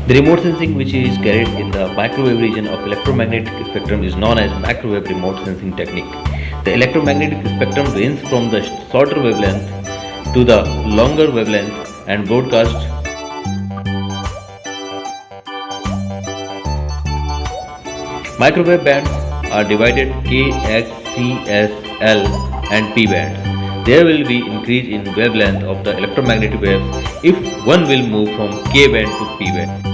The remote sensing which is carried in the microwave region of electromagnetic spectrum is known as microwave remote sensing technique. The electromagnetic spectrum ranges from the shorter wavelength to the longer wavelength and broadcast. Microwave bands are divided K, X, C, S, L and P bands. There will be increase in wavelength of the electromagnetic waves if one will move from K band to P band.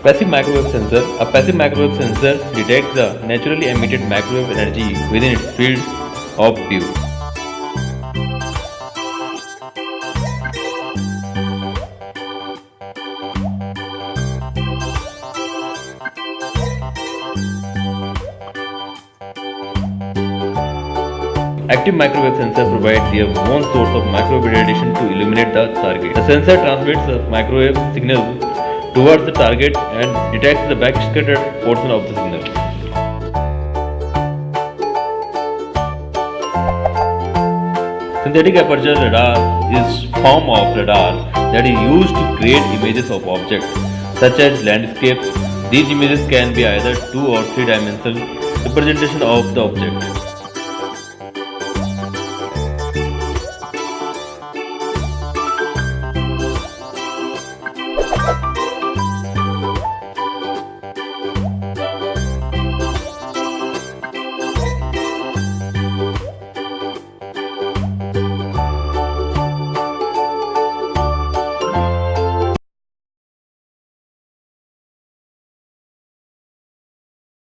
Passive microwave sensor. A passive microwave sensor detects the naturally emitted microwave energy within its field of view. Active microwave sensor provides their own source of microwave radiation to illuminate the target. The sensor transmits the microwave signal towards the target and detects the backscattered portion of the signal. Synthetic aperture radar is form of radar that is used to create images of objects such as landscapes. These images can be either 2 or 3 dimensional representation of the object.